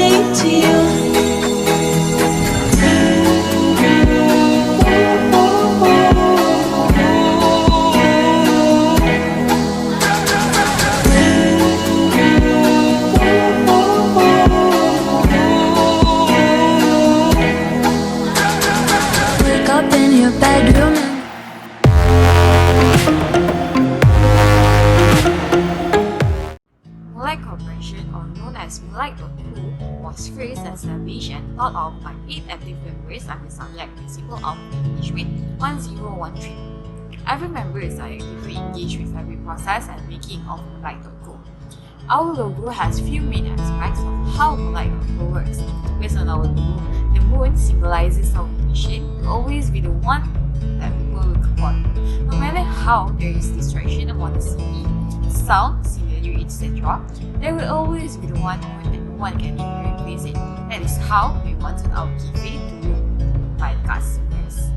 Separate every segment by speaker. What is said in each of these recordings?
Speaker 1: say to you. Wake up in your bedroom.
Speaker 2: Moonlight Corporation, or known as Moonlight.2, was first established and thought of by 8 active members under Subject Principle of Management 1013. Every member is actively engaged with every process and making of Moonlight.co. Our logo has few main aspects of how Moonlight.co works. Based on our logo, the moon symbolizes our mission to always be the one that people look upon. No matter how there is distraction among the city, sound, scenery, etc., there will always be the one moon and no one can even replace it. That is how we wanted our cafe to look by customers.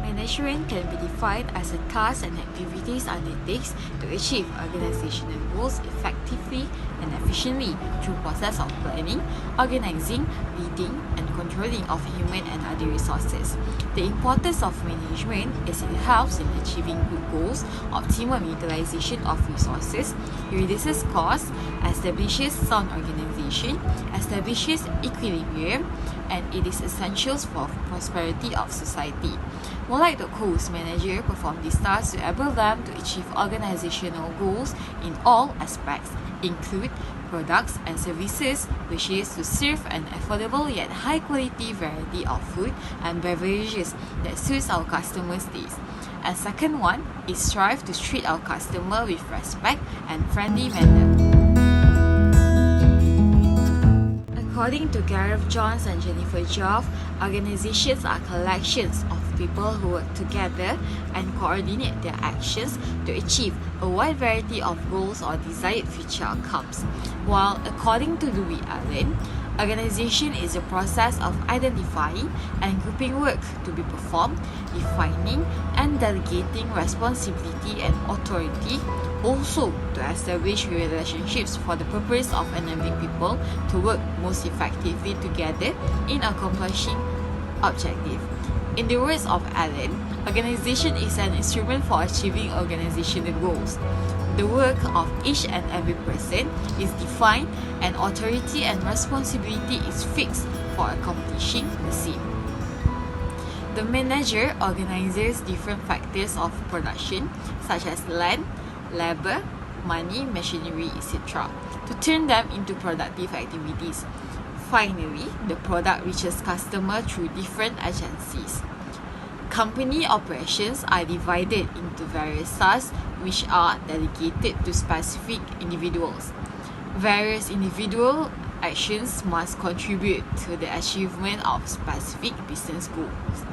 Speaker 2: Management can be defined as the tasks and activities undertakes to achieve organizational goals effectively and efficiently through process of planning, organizing, leading, and controlling of human and other resources. The importance of management is it helps in achieving good goals, optimum utilization of resources, reduces costs, establishes sound organization, establishes equilibrium, and it is essential for prosperity of society. Moonlight.co's manager perform these tasks to enable them to achieve organizational goals in all aspects, include products and services, which is to serve an affordable yet high quality variety of food and beverages that suits our customers' taste. And second one is strive to treat our customer with respect and friendly manner. According to Gareth Johns and Jennifer Joff, organizations are collections of people who work together and coordinate their actions to achieve a wide variety of goals or desired future outcomes. While according to Louis Allen, organization is a process of identifying and grouping work to be performed, defining and delegating responsibility and authority, also to establish relationships for the purpose of enabling people to work most effectively together in accomplishing objective. In the words of Allen, organization is an instrument for achieving organizational goals. The work of each and every person is defined and authority and responsibility is fixed for accomplishing the same. The manager organizes different factors of production such as land, labor, money, machinery, etc. to turn them into productive activities. Finally, the product reaches customer through different agencies. Company operations are divided into various tasks which are delegated to specific individuals. Various individual actions must contribute to the achievement of specific business goals.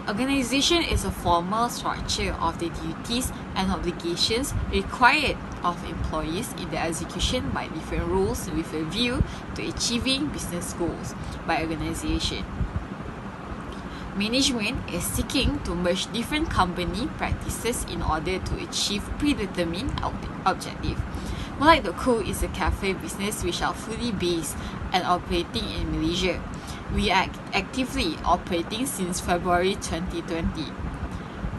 Speaker 2: Organization is a formal structure of the duties and obligations required of employees in the execution by different roles with a view to achieving business goals by organization. Management is seeking to merge different company practices in order to achieve predetermined objective. Moonlight.co is a cafe business which are fully based and operating in Malaysia. We are actively operating since February 2020.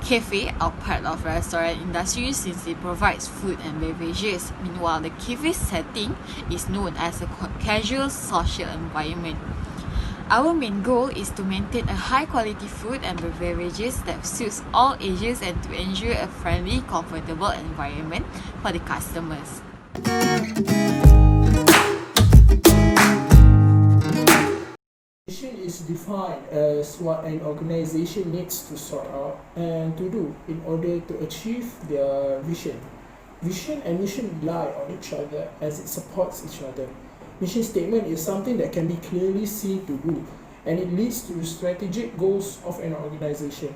Speaker 2: Cafe are part of restaurant industry since it provides food and beverages. Meanwhile, the cafe setting is known as a casual social environment. Our main goal is to maintain a high quality food and beverages that suits all ages and to ensure a friendly, comfortable environment for the customers.
Speaker 3: Mission is defined as what an organization needs to sort out and to do in order to achieve their vision. Vision and mission rely on each other as it supports each other. Mission statement is something that can be clearly seen to do, and it leads to the strategic goals of an organization.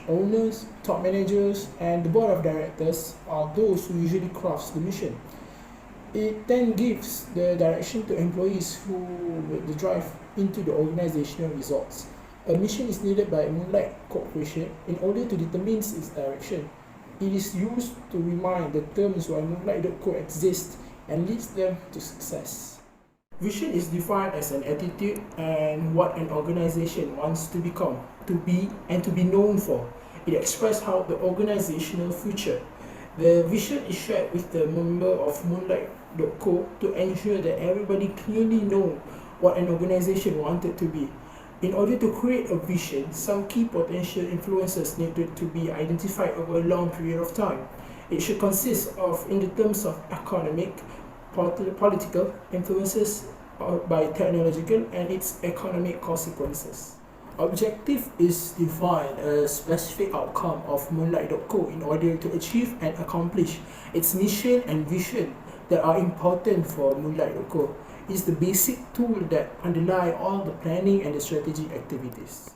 Speaker 3: Owners, top managers, and the board of directors are those who usually craft the mission. It then gives the direction to employees who will drive into the organizational results. A mission is needed by Moonlight Corporation in order to determine its direction. It is used to remind the terms why Moonlight.co exists and leads them to success. Vision is defined as an attitude and what an organization wants to become, to be, and to be known for. It expresses how the organizational future. The vision is shared with the member of Moonlight.co to ensure that everybody clearly know what an organization wanted to be. In order to create a vision, some key potential influences needed to be identified over a long period of time. It should consist of, in the terms of economic, political influences by technological and its economic consequences. Objective is defined as specific outcome of Moonlight.co in order to achieve and accomplish its mission and vision that are important for Moonlight.co. It is the basic tool that underlie all the planning and the strategy activities.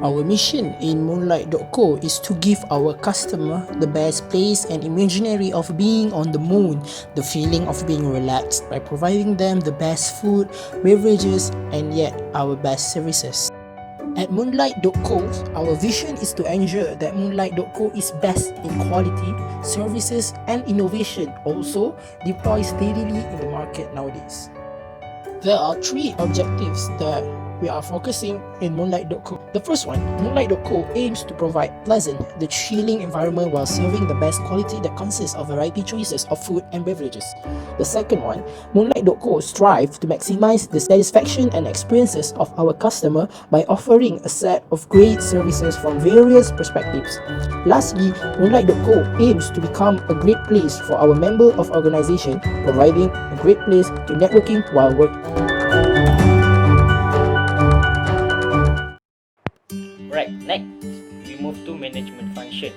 Speaker 4: Our mission in Moonlight.co is to give our customer the best place and imaginary of being on the moon, the feeling of being relaxed by providing them the best food, beverages, and yet our best services. At Moonlight.co, our vision is to ensure that Moonlight.co is best in quality, services, and innovation, also deployed steadily in the market nowadays. There are three objectives that we are focusing in Moonlight.co. The first one, Moonlight.co aims to provide pleasant, the chilling environment while serving the best quality that consists of variety choices of food and beverages. The second one, Moonlight.co strive to maximize the satisfaction and experiences of our customer by offering a set of great services from various perspectives. Lastly, Moonlight.co aims to become a great place for our member of organization, providing a great place to networking while working.
Speaker 5: Right, next we move to management function.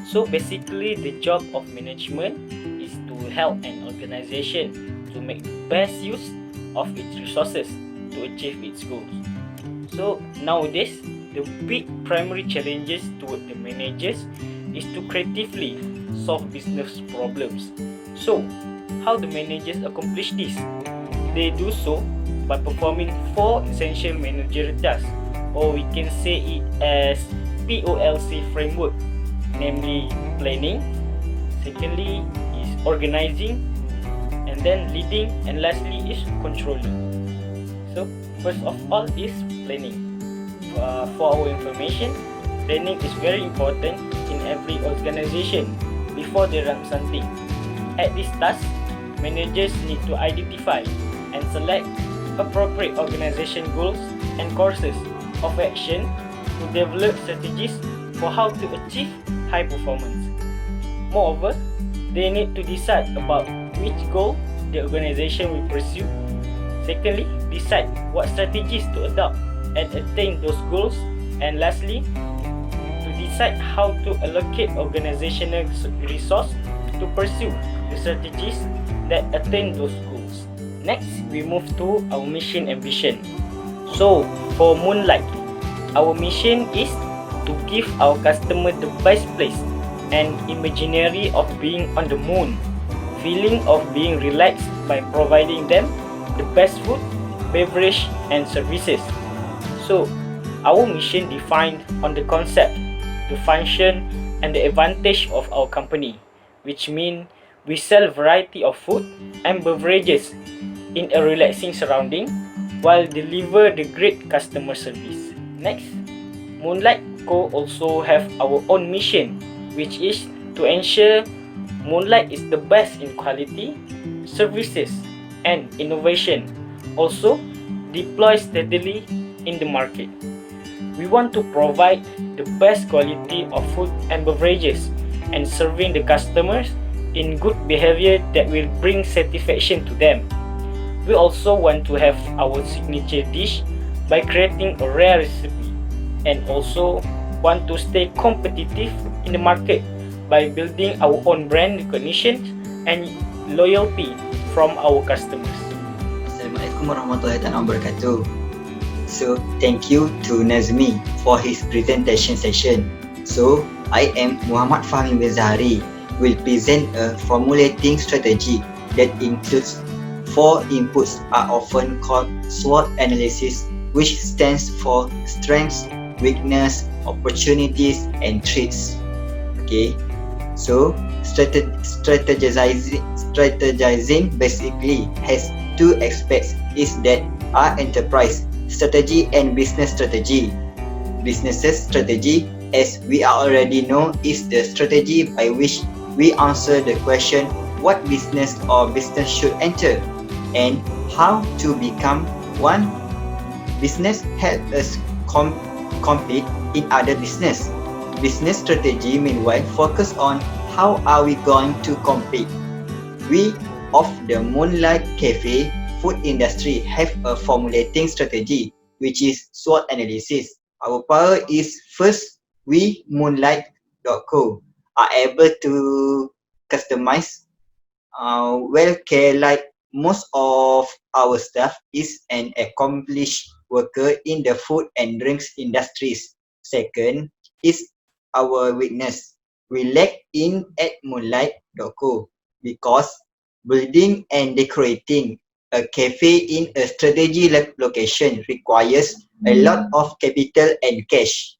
Speaker 5: So basically the job of management is to help an organization to make the best use of its resources to achieve its goals. So nowadays the big primary challenges toward the managers is to creatively solve business problems. So how the managers accomplish this? They do so by performing 4 essential managerial tasks, or we can say it as POLC framework, namely planning, secondly is organizing, and then leading, and lastly is controlling. So first of all is planning. For our information, planning is very important in every organization before they run something. At this task, managers need to identify and select appropriate organization goals and courses of action to develop strategies for how to achieve high performance. Moreover, they need to decide about which goal the organization will pursue. Secondly, decide what strategies to adopt and attain those goals. And lastly, to decide how to allocate organizational resource to pursue the strategies that attain those goals. Next, we move to our mission and vision. So, for Moonlight, our mission is to give our customer the best place and imaginary of being on the moon, feeling of being relaxed by providing them the best food, beverage, and services. So, our mission defined on the concept, the function, and the advantage of our company, which mean we sell variety of food and beverages in a relaxing surrounding while deliver the great customer service. Next, Moonlight Co also have our own mission, which is to ensure Moonlight is the best in quality, services, and innovation, also deploy steadily in the market. We want to provide the best quality of food and beverages and serving the customers in good behavior that will bring satisfaction to them. We also want to have our signature dish by creating a rare recipe, and also want to stay competitive in the market by building our own brand recognition and loyalty from our customers.
Speaker 6: Assalamualaikum warahmatullahi wabarakatuh. So thank you to NAZMI for his presentation session. So I am Muhammad Fahmi bin ZAHARI will present a formulating strategy that includes 4 inputs are often called SWOT analysis, which stands for strengths, weakness, opportunities, and threats. Okay, so strategizing basically has 2 aspects, is that are enterprise strategy and business strategy. Business strategy, as we already know, is the strategy by which we answer the question what business or business should enter and how to become one. Business help us compete in other business. Business strategy meanwhile focus on how are we going to compete. We of the Moonlight Cafe food industry have a formulating strategy, which is SWOT analysis. Our power is first, we Moonlight.co are able to customize well care, like most of our staff is an accomplished worker in the food and drinks industries. Second is our weakness. We lack in at Moonlight.co because building and decorating a cafe in a strategy location requires a lot of capital and cash.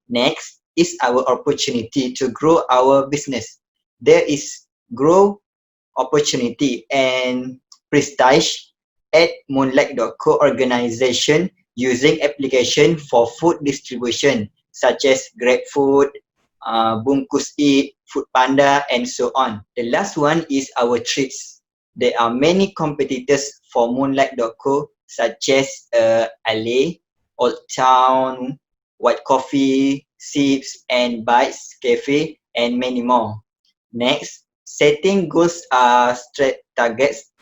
Speaker 6: Next is our opportunity to grow our business. There is grow opportunity and prestige at Moonlight.co organization using application for food distribution such as GrabFood, Bungkus Eat, Food Panda, and so on. The last one is our treats. There are many competitors for Moonlight.co such as ALIAS, Old Town, White Coffee, Sips and Bites Cafe, and many more. Next, setting goals targets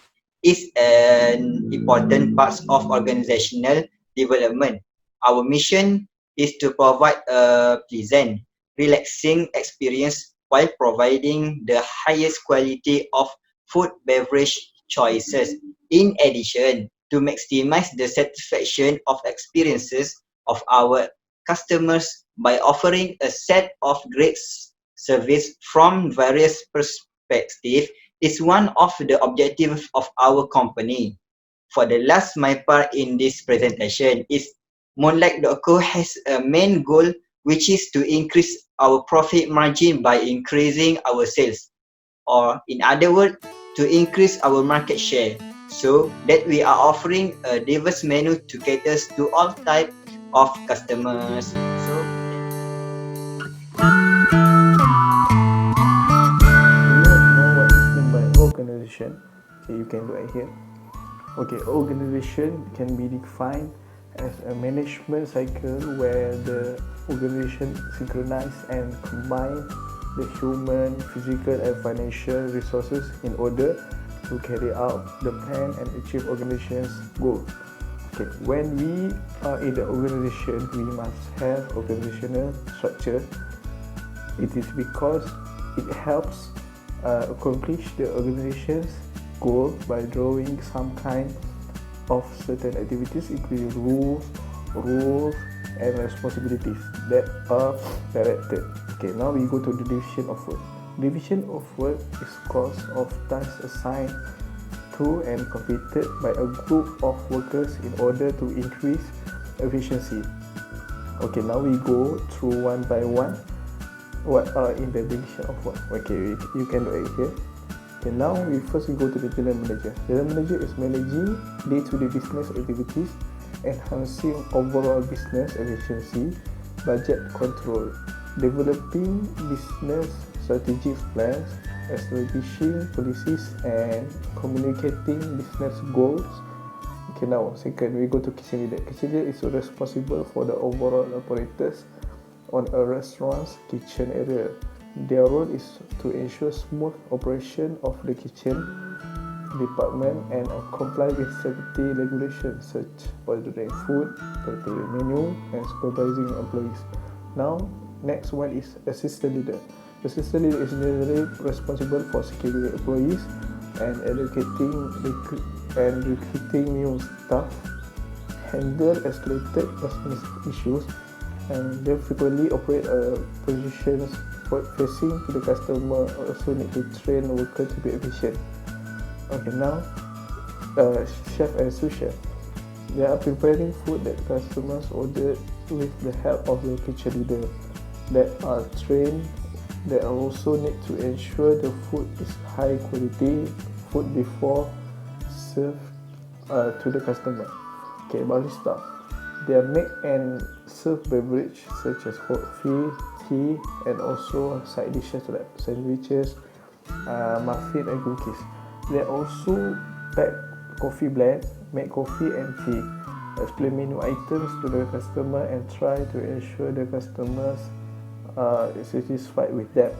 Speaker 6: is an important part of organizational development. Our mission is to provide a pleasant, relaxing experience while providing the highest quality of food beverage choices. In addition, to maximize the satisfaction of experiences of our customers by offering a set of great service from various perspectives is one of the objectives of our company. For the last my part in this presentation is Moonlight.co has a main goal, which is to increase our profit margin by increasing our sales, or in other words, to increase our market share, so that we are offering a diverse menu to cater to all types of customers. So
Speaker 3: organization. Okay, you can look at here. Okay, organization can be defined as a management cycle where the organization synchronize and combine the human, physical and financial resources in order to carry out the plan and achieve organization's goals. Okay, when we are in the organization, we must have organizational structure. It is because it helps accomplish the organization's goal by drawing some kind of certain activities, including rules and responsibilities that are directed. Okay, now we go to the division of work. Division of work is course of tasks assigned to and completed by a group of workers in order to increase efficiency. Okay, now we go through one by one what are in the division of work. Okay, you can look at here. Okay, now we go to the general manager. General manager is managing day-to-day business activities, enhancing overall business efficiency, budget control, developing business strategic plans, establishing policies, and communicating business goals. Okay, now second we go to kitchen leader. Kitchen leader is responsible for the overall apparatus on a restaurant's kitchen area. Their role is to ensure smooth operation of the kitchen department and comply with safety regulations such as ordering food, preparing menu, and supervising employees. Now, next one is assistant leader. Assistant leader is generally responsible for securing employees and allocating and recruiting new staff, handle escalated business issues, and they frequently operate positions facing to the customer. Also need to train workers to be efficient. Okay, now
Speaker 7: chef and sous chef. They are preparing food that customers order with the help of the kitchen leader that are trained. They also need to ensure the food is high quality food before served to the customer. Okay, barista. They make and serve beverage such as coffee, tea, and also side dishes like sandwiches, muffin and cookies. They also pack coffee blend, make coffee and tea, explain menu items to the customer and try to ensure the customers is satisfied with them.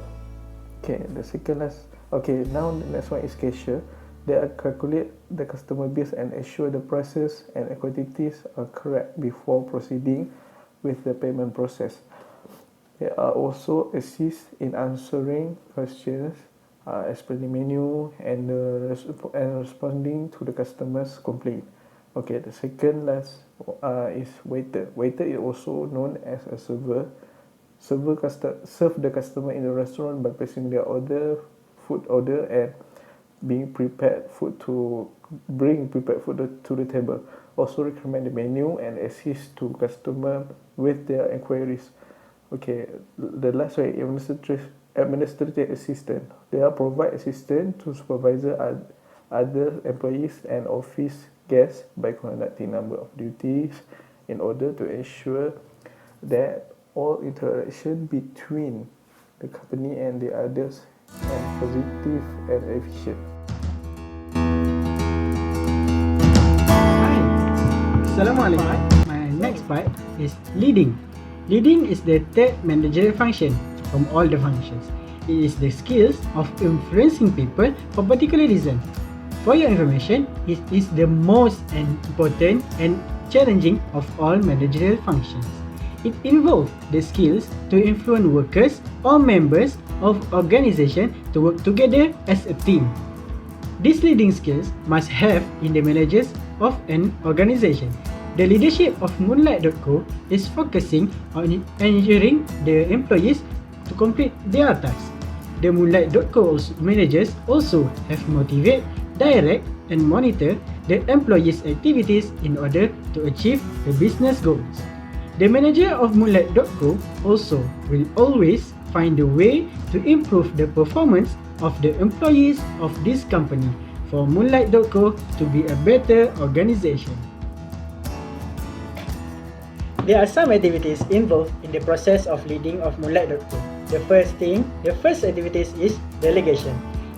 Speaker 7: Okay, the second last. Okay, now the next one is cashier. They calculate the customer bills and ensure the prices and quantities are correct before proceeding with the payment process. They are also assist in answering questions, explaining menu and responding to the customer's complaint. Okay, the second last is waiter. Waiter is also known as a server. Serve the customer in the restaurant by placing their food order and bring prepared food to the table. Also recommend the menu and assist to customer with their inquiries. Okay, the last one, administrative assistant. They are provide assistance to supervisor other employees and office guests by conducting number of duties in order to ensure that all interaction between the company and the others and positive and efficient.
Speaker 8: Hi, Assalamualaikum. My next part is leading. Leading is the third managerial function from all the functions. It is the skills of influencing people for particular reason. For your information, it is the most important and challenging of all managerial functions. It involves the skills to influence workers or members of organization to work together as a team. These leading skills must have in the managers of an organization. The leadership of Moonlight.co is focusing on ensuring the employees to complete their tasks. The Moonlight.co managers also have motivate, direct, and monitor the employees' activities in order to achieve the business goals. The manager of Moonlight.co also will always find a way to improve the performance of the employees of this company for Moonlight.co to be a better organization. There are some activities involved in the process of leading of Moonlight.co. The first activity is delegation.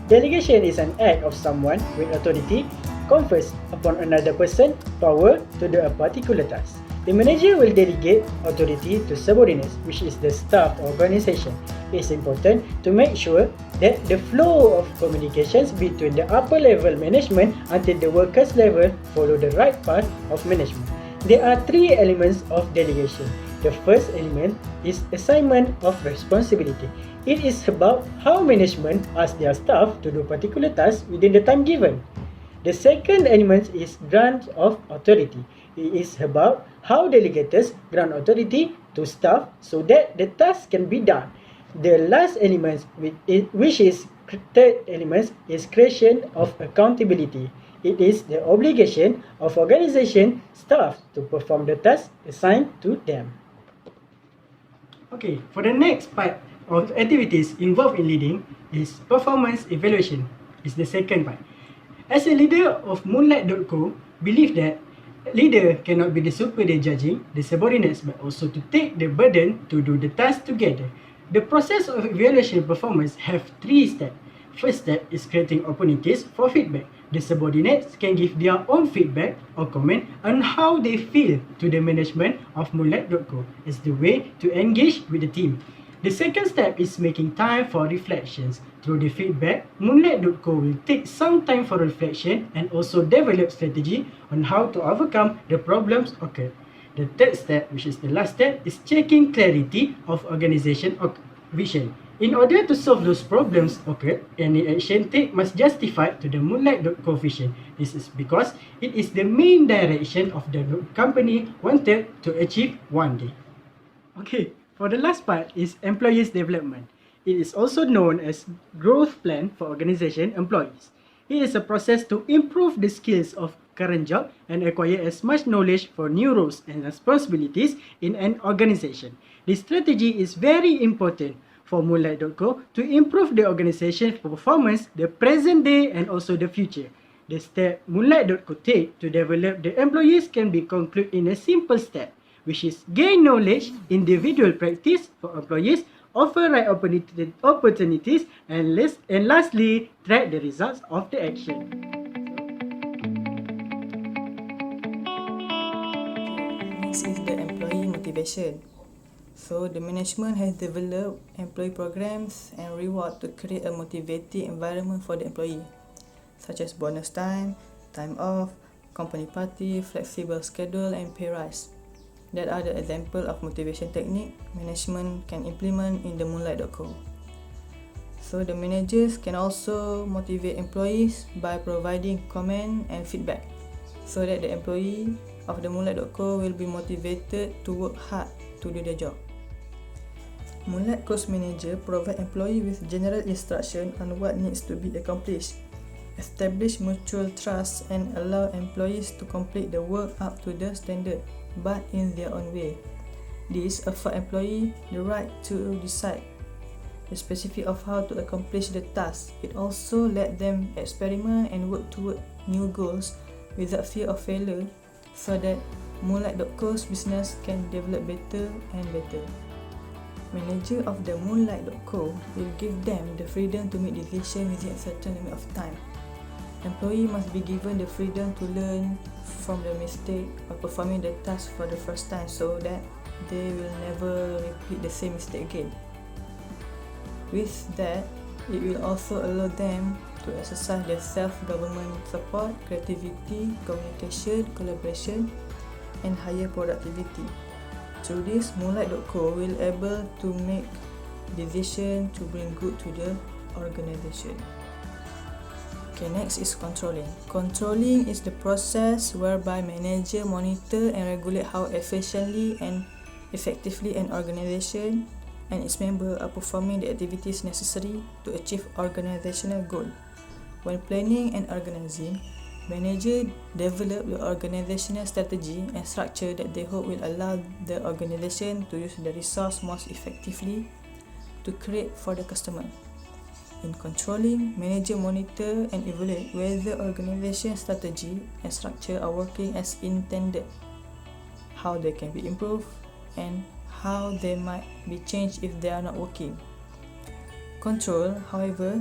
Speaker 8: Delegation is an act of someone with authority confers upon another person power to do a particular task. The manager will delegate authority to subordinates, which is the staff organization. It is important to make sure that the flow of communications between the upper level management until the workers level follow the right path of management. There are three elements of delegation. The first element is assignment of responsibility. It is about how management asks their staff to do particular tasks within the time given. The second element is grant of authority. It is about how delegators grant authority to staff so that the task can be done. The last element, which is third element, is creation of accountability. It is the obligation of organization staff to perform the task assigned to them. Okay, for the next part of activities involved in leading is performance evaluation. Is the second part. As a leader of Moonlight.co, believe that leader cannot be the superior judging the subordinates but also to take the burden to do the task together. The process of evaluation performance have three steps. First step is creating opportunities for feedback. The subordinates can give their own feedback or comment on how they feel to the management of Moonlight.co as the way to engage with the team. The second step is making time for reflections. Through the feedback, Moonlight.co will take some time for reflection and also develop strategy on how to overcome the problems occurred. The third step, which is the last step, is checking clarity of organization vision. In order to solve those problems occurred, any action take must justify to the Moonlight.co vision. This is because it is the main direction of the company wanted to achieve one day. Okay, for the last part is employees development. It is also known as growth plan for organization employees. It is a process to improve the skills of current job and acquire as much knowledge for new roles and responsibilities in an organization. This strategy is very important for Moonlight.co to improve the organization's performance, the present day and also the future. The step Moonlight.co take to develop the employees can be concluded in a simple step, which is gain knowledge, individual practice for employees, offer right opportunities, and lastly, track the results of the action.
Speaker 9: Next is the employee motivation. So the management has developed employee programs and reward to create a motivating environment for the employee, such as bonus time, time off, company party, flexible schedule and pay rise. That are the example of motivation technique management can implement in the Moonlight.co. So the managers can also motivate employees by providing comment and feedback, so that the employee of the Moonlight.co will be motivated to work hard to do their job. Moonlight Course Manager provide employee with general instruction on what needs to be accomplished, establish mutual trust and allow employees to complete the work up to the standard, but in their own way. This affords employee the right to decide the specific of how to accomplish the task. It also let them experiment and work toward new goals without fear of failure, so that Moonlight.co's business can develop better and better. Manager of the Moonlight.co will give them the freedom to make decisions within a certain limit of time. Employee must be given the freedom to learn from the mistake of performing the task for the first time, so that they will never repeat the same mistake again. With that, it will also allow them to exercise their self-government support, creativity, communication, collaboration, and higher productivity. Through this, Moonlight.co will able to make decisions to bring good to the organization. Okay, next is controlling. Controlling is the process whereby manager monitor and regulate how efficiently and effectively an organization and its members are performing the activities necessary to achieve organizational goal. When planning and organizing, manager develop the organizational strategy and structure that they hope will allow the organization to use the resource most effectively to create for the customer. In controlling, manager monitor and evaluate whether organization strategy and structure are working as intended, how they can be improved, and how they might be changed if they are not working. Control, however,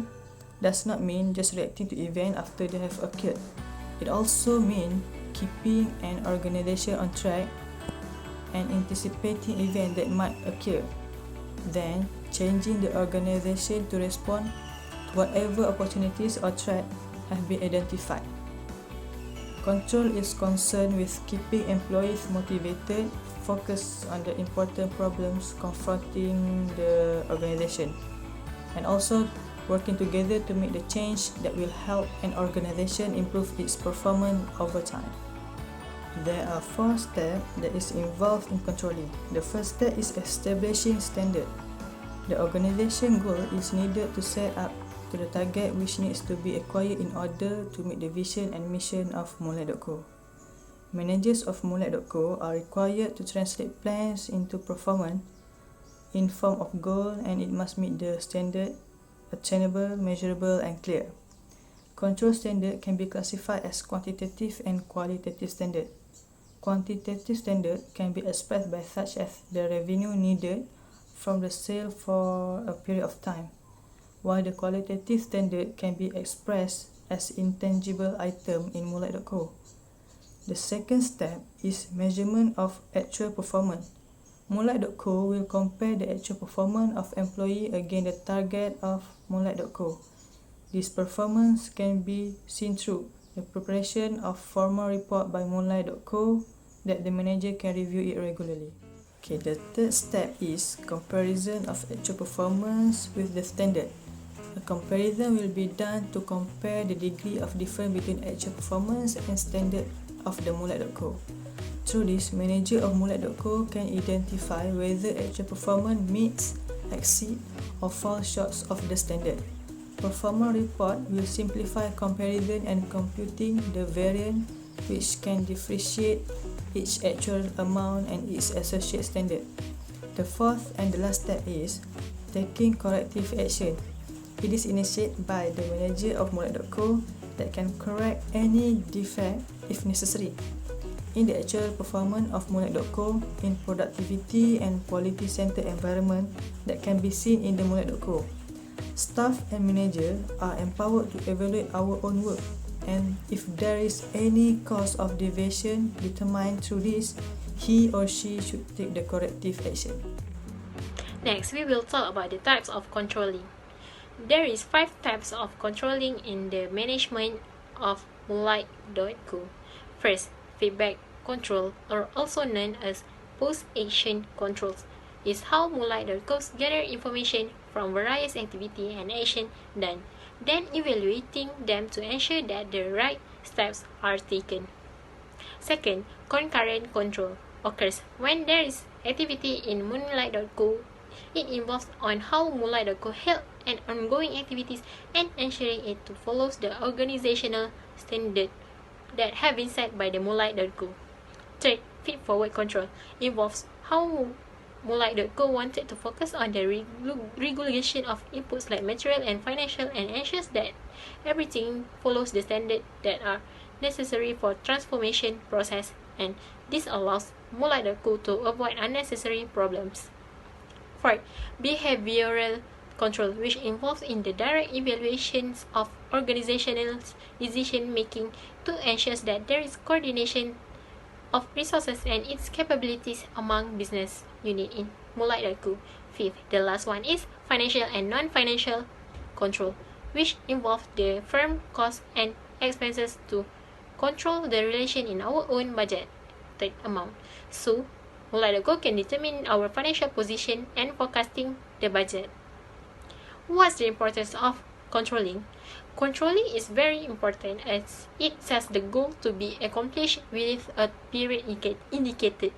Speaker 9: does not mean just reacting to events after they have occurred. It also means keeping an organization on track and anticipating events that might occur, then changing the organization to respond to whatever opportunities or threats have been identified. Control is concerned with keeping employees motivated, focused on the important problems confronting the organization, and also working together to make the change that will help an organization improve its performance over time. There are 4 steps that is involved in controlling. The first step is establishing standard. The organization goal is needed to set up to the target which needs to be acquired in order to meet the vision and mission of Moonlight.co. Managers of Moonlight.co are required to translate plans into performance in form of goal, and it must meet the standard attainable, measurable and clear. Control standard can be classified as quantitative and qualitative standard. Quantitative standard can be expressed by such as the revenue needed from the sale for a period of time, while the qualitative standard can be expressed as intangible item in Moonlight.co. The second step is measurement of actual performance. Moonlight.co will compare the actual performance of employee against the target of Moonlight.co. This performance can be seen through the preparation of formal report by Moonlight.co that the manager can review it regularly. Okay, the third step is comparison of actual performance with the standard. A comparison will be done to compare the degree of difference between actual performance and standard of the Moonlight.co. Through this, manager of Moonlight.co can identify whether actual performance meets, exceeds or falls short of the standard. Performance report will simplify comparison and computing the variance which can differentiate each actual amount and its associated standard. The fourth and the last step is taking corrective action. It is initiated by the manager of Moonlight.co that can correct any defect if necessary in the actual performance of Moonlight.co in productivity and quality center environment that can be seen in the Moonlight.co. Staff and manager are empowered to evaluate our own work, and if there is any cause of deviation determined through this, he or she should take the corrective action.
Speaker 10: Next, we will talk about the types of controlling. There is 5 types of controlling in the management of Moonlight.co. First, feedback control, or also known as post-action controls, is how Moonlight.co gather information from various activity and action done, then evaluating them to ensure that the right steps are taken. Second, concurrent control occurs when there is activity in Moonlight.co. It involves on how Moonlight.co held and ongoing activities and ensuring it to follows the organizational standard that have been set by the Moonlight.co. Third, feed-forward control involves how Moonlight.co wanted to focus on the regulation of inputs like material and financial and ensures that everything follows the standard that are necessary for transformation process, and this allows Moonlight.co to avoid unnecessary problems. Fourth, behavioral control, which involves in the direct evaluations of organizational decision making to ensure that there is coordination of resources and its capabilities among business unit in Moonlight.co. Fifth, the last one is financial and non-financial control, which involve the firm costs and expenses to control the relation in our own budget amount. So, Moonlight.co can determine our financial position and forecasting the budget. What's the importance of controlling? Controlling is very important as it sets the goal to be accomplished with a period indicated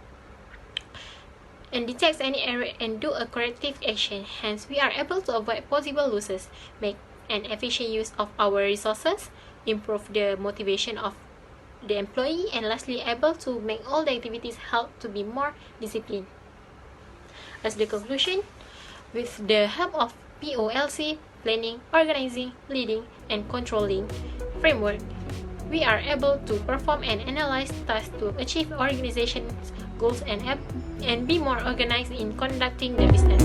Speaker 10: and detects any error and do a corrective action. Hence, we are able to avoid possible losses, make an efficient use of our resources, improve the motivation of the employee, and lastly, able to make all the activities help to be more disciplined. As the conclusion, with the help of POLC, planning, organizing, leading, and controlling framework, we are able to perform and analyze tasks to achieve organization's goals and be more organized in conducting the business.